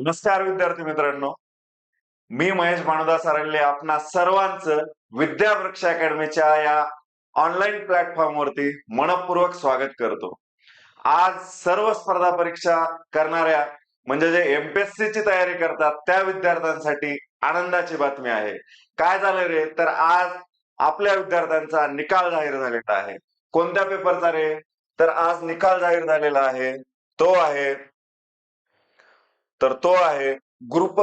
नमस्कार विद्यार्थी मित्रांनो, मी महेश भानुदास सारंगले आपणा सर्वांचं विद्यावृक्ष अकॅडमीच्या या ऑनलाईन प्लॅटफॉर्मवरती मनपूर्वक स्वागत करतो. आज सर्व स्पर्धा परीक्षा करणाऱ्या म्हणजे जे एमपीएससी ची तयारी करतात त्या विद्यार्थ्यांसाठी आनंदाची बातमी आहे. काय झालं रे, तर आज आपल्या विद्यार्थ्यांचा निकाल जाहीर झालेला आहे. कोणत्या पेपरचा रे, तर आज निकाल जाहीर झालेला आहे. तो आहे तो आहे ग्रुप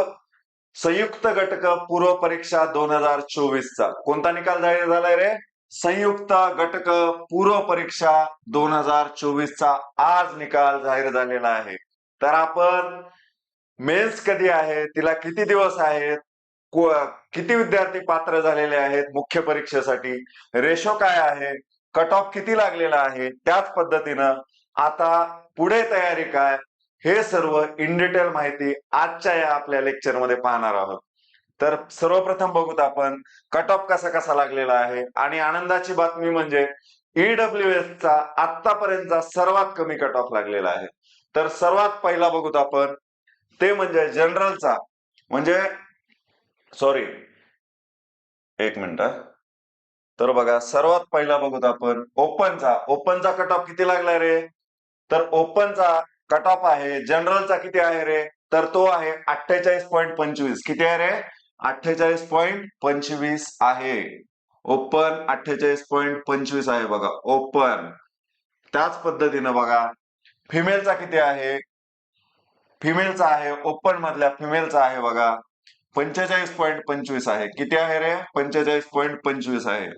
संयुक्त घटक पूर्व परीक्षा 2024 चा. कोणता निकाल जाहीर झालाय रे? संयुक्त घटक पूर्व परीक्षा 2024 चा आज निकाल जाहीर झालेला आहे. तर आपण मेन्स कधी आहे, तिला किती दिवस आहेत, किती विद्यार्थी पात्र झालेले आहेत मुख्य परीक्षेसाठी, रेशो काय आहे, कट ऑफ किती लागलेला आहे, त्याच पद्धतीनं आता पुढे तयारी काय, हे सर्व इन डिटेल माहिती आजच्या या आपल्या लेक्चर मध्ये पाहणार आहोत. तर सर्वप्रथम बघूत आपण कट ऑफ कसा कसा लागलेला आहे. आणि आनंदाची बातमी म्हणजे ईडब्ल्यूएस चा आतापर्यंतचा सर्वात कमी कट ऑफ लागलेला आहे. तर सर्वात पहिला बघूत आपण, ते म्हणजे जनरलचा, म्हणजे सॉरी एक मिनिट. तर बघा, सर्वात पहिला बघूत आपण ओपनचा कट ऑफ किती लागलाय रे, तर ओपनचा कट ऑफ आहे जनरलचा किती आहे रे, तर तो आहे 48.25. किती आहे रे? 48.25 आहे. ओपन 48.25 आहे बघा ओपन. त्याच पद्धतीनं बघा फिमेलचा किती आहे, फिमेलचा आहे ओपन मधल्या फिमेलचा आहे बघा 45.25 आहे. किती आहे रे? 45.25 आहे.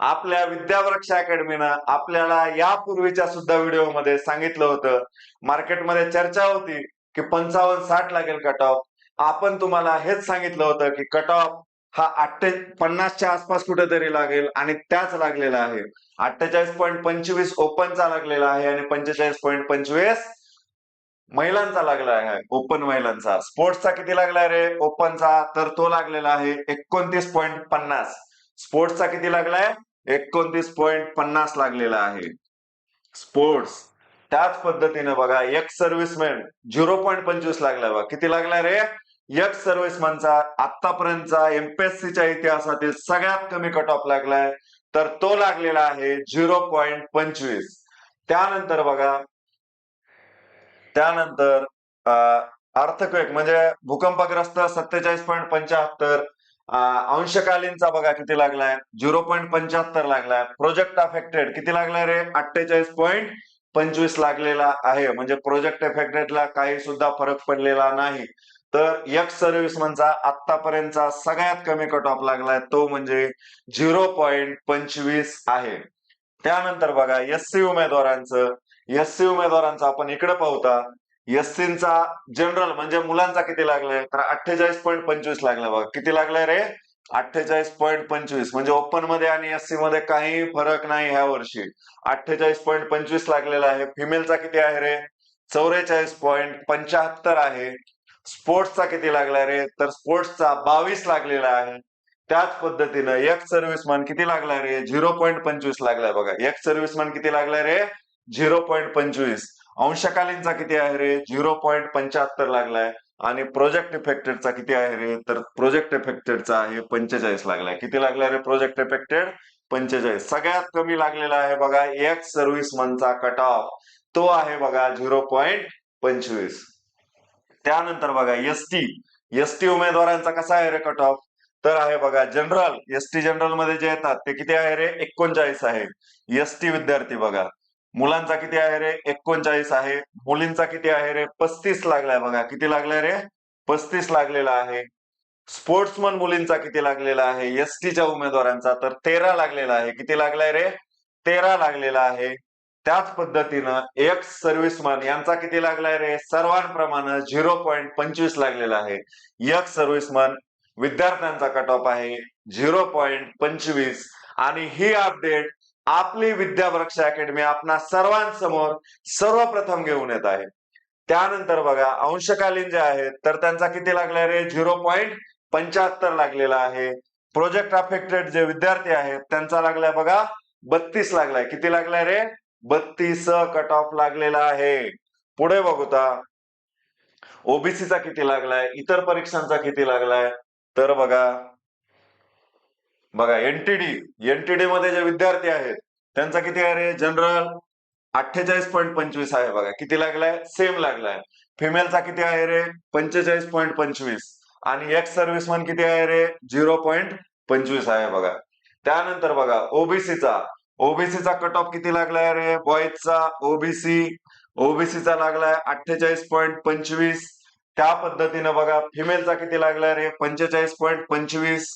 आपल्या विद्यावृक्ष अकॅडमीनं आपल्याला यापूर्वीच्या सुद्धा व्हिडिओमध्ये सांगितलं होतं, मार्केटमध्ये चर्चा होती की 55-60 लागेल कट ऑफ. आपण तुम्हाला हेच सांगितलं होतं की कट ऑफ हा 50च्या आसपास कुठेतरी लागेल आणि त्याच लागलेला आहे. 48.25 ओपनचा लागलेला आहे आणि 45.25 महिलांचा लागला आहे, ओपन महिलांचा. स्पोर्ट्सचा किती लागलाय रे ओपनचा, तर तो लागलेला आहे 29.50. स्पोर्ट्सचा किती लागलाय? 29.50 लागलेला आहे स्पोर्ट्स. त्याच पद्धतीने बघा एक्स सर्व्हिसमॅन 0.25 लागलाय बघा. किती लागलाय रे? एक्स सर्व्हिसमॅनचा आतापर्यंतचा एमपीएससीच्या इतिहासातील सगळ्यात कमी कट ऑफ लागलाय, तर तो लागलेला आहे 0.25. त्यानंतर बघा, त्यानंतर अर्थक्वेक म्हणजे भूकंपग्रस्त 47.75. अंशकालीनचा बघा किती लागलाय, 0.75 लागलाय. प्रोजेक्ट अफेक्टेड किती लागलाय रे? 48.25 लागलेला आहे. म्हणजे प्रोजेक्ट अफेक्टेडला काही सुद्धा फरक पडलेला नाही. तर एक्स सर्व्हिसमनचा आतापर्यंतचा सगळ्यात कमी कट ऑफ लागलाय तो म्हणजे 0.25 आहे. त्यानंतर बघा एससी उमेदवारांचं आपण इकडे पाहता. एससीचा जनरल म्हणजे मुलांचा किती लागलाय, तर 48.25 लागलाय बघा. किती लागलाय रे? 48.25. म्हणजे ओपन मध्ये आणि एससी मध्ये काही फरक नाही ह्या वर्षी. 48.25 लागलेला आहे. फिमेलचा किती आहे रे? 44.75 आहे. स्पोर्ट्सचा किती लागलाय रे, तर स्पोर्ट्सचा 22 लागलेला आहे. त्याच पद्धतीनं एक्स सर्व्हिसमॅन किती लागलाय रे? 0.25 लागलाय बघा. एक्स सर्व्हिसमॅन किती लागलाय रे? 0.25. अंशकालीनचा किती आहे रे? 0.75 लागलाय. आणि प्रोजेक्ट इफेक्टेडचा किती आहे रे, तर प्रोजेक्ट इफेक्टेडचा आहे 45 लागलाय. किती लागलाय रे प्रोजेक्ट इफेक्टेड? 45. सगळ्यात कमी लागलेला आहे बघा एक्स सर्व्हिसमनचा कट ऑफ, तो आहे बघा 0.25. त्यानंतर बघा एसटी उमेदवारांचा कसा आहे रे कट ऑफ, तर आहे बघा जनरल. एसटी जनरल मध्ये जे येतात ते किती आहे रे? 39 आहे. एसटी विद्यार्थी बघा, मुलांचा किती आहे रे? 39 आहे. मुलींचा किती आहे रे? 35 लागलाय बघा. किती लागलाय रे? 35 लागलेला आहे. स्पोर्ट्समन मुलींचा किती लागलेला आहे एसटीच्या उमेदवारांचा, तर 13 लागलेला आहे. किती लागलाय रे? 13 लागलेला आहे. त्याच पद्धतीनं एक्स सर्व्हिसमन यांचा किती लागलाय रे? सर्वांप्रमाणे 0.25 लागलेला आहे. एक्स सर्व्हिसमन विद्यार्थ्यांचा कट ऑफ आहे 0.25. आणि ही अपडेट आपली विद्यावृक्ष अकॅडमी आपणा सर्वांसमोर सर्वप्रथम घेऊन येत आहे. त्यानंतर बघा अंशकालीन जे आहेत तर त्यांचा किती लागलाय रे? 0.75 लागलेला आहे. प्रोजेक्ट अफेक्टेड जे विद्यार्थी आहेत त्यांचा लागलाय बघा 32 लागलाय. किती लागलाय रे? 32 कट ऑफ लागलेला आहे. पुढे बघूता, ओबीसीचा किती लागलाय, इतर परीक्षांचा किती लागलाय, तर बघा बघा एनटीडी मध्ये जे विद्यार्थी आहेत त्यांचा किती आहे रे जनरल 48.25 आहे बघा, किती लागलाय सेम लागलाय. फिमेलचा किती आहे रे 45.25 आणि एक्स सर्व्हिसमन किती आहे रे 0.25 आहे बघा. त्यानंतर बघा ओबीसीचा कट ऑफ किती लागलाय रे बॉईजचा ओबीसीचा लागलाय 48.25. त्या पद्धतीनं बघा फिमेलचा किती लागलाय रे 45.25.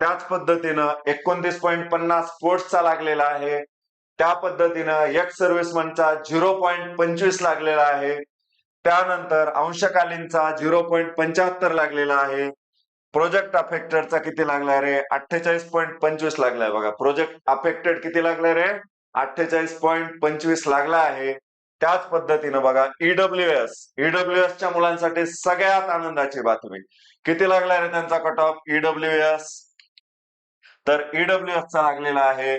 त्याच पद्धतीनं 29.50 स्पोर्ट्सचा लागलेला आहे. त्या पद्धतीनं एक्स सर्व्हिसमनचा 0.25 लागलेला आहे. त्यानंतर अंशकालीनचा 0.75 लागलेला आहे. प्रोजेक्ट अफेक्टेडचा किती लागलाय रे 48.25 लागलाय बघा. प्रोजेक्ट अफेक्टेड किती लागलाय रे 48.25 लागला आहे. त्याच पद्धतीनं बघा ईडब्ल्यूएसच्या मुलांसाठी सगळ्यात आनंदाची बातमी, किती लागलाय रे त्यांचा कट ऑफ ईडब्ल्यूएस, तर ईडब्ल्यूएसचा लागलेला आहे.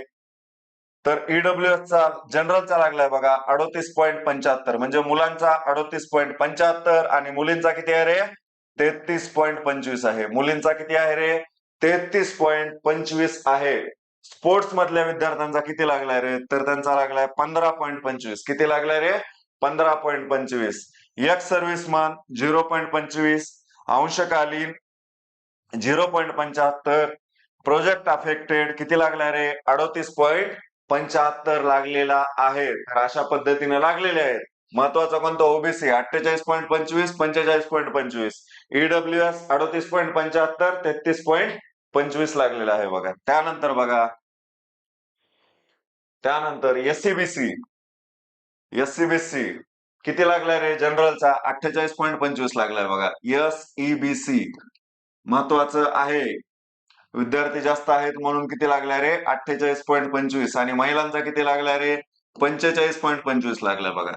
तर ईडब्ल्यूएसचा जनरलचा लागलाय बघा 38.75, म्हणजे मुलांचा 38.75 आणि मुलींचा किती आहे रे 33.25 आहे. मुलींचा किती आहे रे 33.25 आहे. स्पोर्ट्स मधल्या विद्यार्थ्यांचा किती लागलाय रे, तर त्यांचा लागलाय 15.25. किती लागलाय रे 15.25. एक्स सर्व्हिसमन 0.25, अंशकालीन 0.75, प्रोजेक्ट अफेक्टेड किती लागलाय रे 38.75 लागलेला आहे. तर अशा पद्धतीने लागलेले आहेत. महत्वाचा कोणता ओबीसी 48.25, 45.25, ईडब्ल्यूएस 38.75, 33.25 लागलेला आहे बघा. त्यानंतर एससीबीसी किती लागलाय रे जनरलचा 48.25 लागलाय बघा. एसईबीसी महत्वाचं आहे, विद्यार्थी जास्त आहेत म्हणून किती लागलाय रे 48.25 आणि महिलांचा किती लागलाय रे 45.25 लागलाय बघा.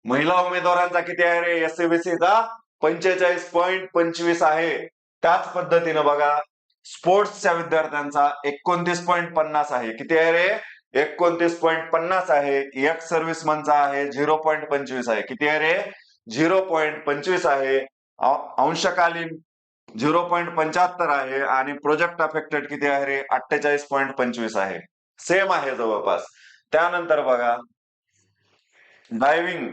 महिला उमेदवारांचा किती आहे रे एससीबीसीचा 45.25 आहे. त्याच पद्धतीनं बघा स्पोर्ट्सच्या विद्यार्थ्यांचा 29.50 आहे. किती आहे रे 29.50 आहे. एक्स सर्व्हिसमनचा आहे 0.25 आहे. किती आहे रे 0.25 आहे. अंशकालीन 0.75 आहे आणि प्रोजेक्ट अफेक्टेड किती आहे रे 48.25 आहे. सेम आहे जवळपास. त्यानंतर बघा driving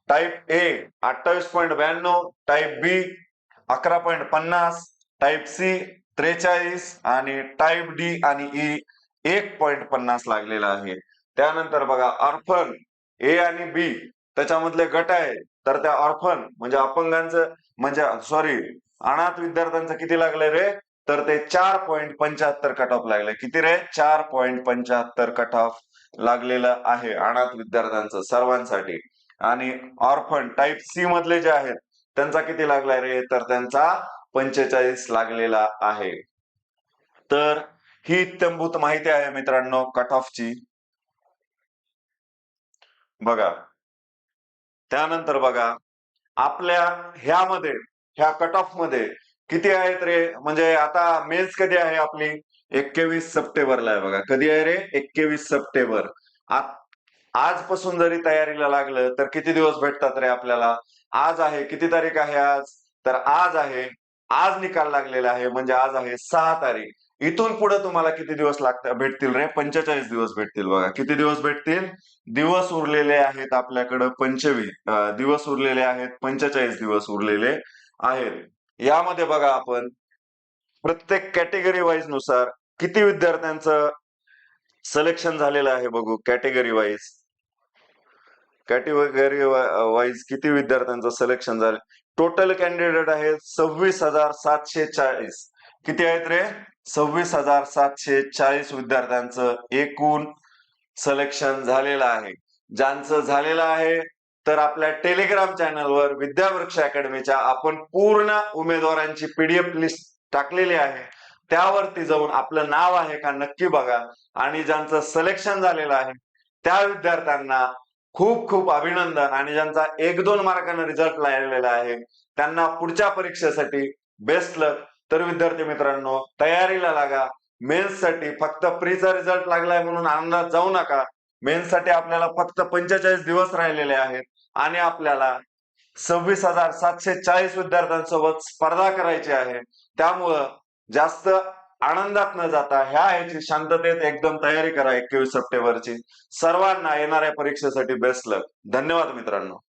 type A 28.92, type B 11.50, type C 43 आणि टाईप डी आणि ई 1.50 लागलेला आहे. त्यानंतर बघा ऑर्फन ए आणि बी त्याच्यामधले गट आहे, तर त्या ऑर्फन म्हणजे अपंगांचं म्हणजे सॉरी अनाथ विद्यार्थ्यांचं किती लागलंय रे, तर ते 4.75 कट ऑफ लागलंय. किती रे 4.75 कट ऑफ लागलेलं आहे अनाथ विद्यार्थ्यांचं सर्वांसाठी. आणि ऑर्फन टाईप सी मधले जे आहेत त्यांचा किती लागलाय रे, तर त्यांचा 45 लागलेला आहे. तर ही इत्यंभूत माहिती आहे मित्रांनो कट ऑफची. बघा त्यानंतर बघा आपल्या ह्या कट ऑफ मध्ये किती आहेत रे, म्हणजे आता मेन्स कधी आहे आपली 21 सप्टेंबरला आहे बघा. कधी आहे रे 21 सप्टेंबर. आजपासून जरी तयारीला लागलं तर किती दिवस भेटतात रे आपल्याला. आज आहे किती तारीख आहे आज, तर आज निकाल लागलेला आहे म्हणजे आज आहे 6 तारीख. इथून पुढे तुम्हाला किती दिवस भेटतील रे 45 दिवस भेटतील बघा. किती दिवस भेटतील, दिवस उरलेले आहेत आपल्याकडे 45 दिवस उरलेले आहेत. यामध्ये बघा आपण प्रत्येक कॅटेगरी वाईज नुसार किती विद्यार्थ्यांचं सिलेक्शन झालेलं आहे बघू. कॅटेगरी वाईज किती विद्यार्थ्यांचं सिलेक्शन झालं. टोटल कॅन्डिडेट आहेत 26,740. किती आहेत रे 26,740 विद्यार्थ्यांचं एकूण सिलेक्शन झालेलं आहे. ज्यांचं झालेलं आहे तर आपल्या टेलिग्राम चॅनलवर विद्यावृक्ष अकॅडमीच्या आपण पूर्ण उमेदवारांची पीडीएफ लिस्ट टाकलेली आहे. त्यावरती जाऊन आपलं नाव आहे का नक्की बघा आणि ज्यांचं सिलेक्शन झालेलं आहे त्या विद्यार्थ्यांना खूप खूप अभिनंदन. आणि ज्यांचा 1-2 मार्काने रिझल्ट लागलेला आहे त्यांना पुढच्या परीक्षेसाठी बेस्ट लक. तर विद्यार्थी मित्रांनो तयारीला लागा. मेन्स साठी फक्त प्रीचा रिझल्ट लागलाय म्हणून आनंदात जाऊ नका. मेन्स साठी आपल्याला फक्त 45 दिवस राहिलेले आहेत आणि आपल्याला 26,740 विद्यार्थ्यांसोबत स्पर्धा करायची आहे. त्यामुळं जास्त आनंदात न जाता ह्याची शांततेत एकदम तयारी करा 21 सप्टेंबरची. सर्वांना येणाऱ्या परीक्षेसाठी बेस्ट लक. धन्यवाद मित्रांनो.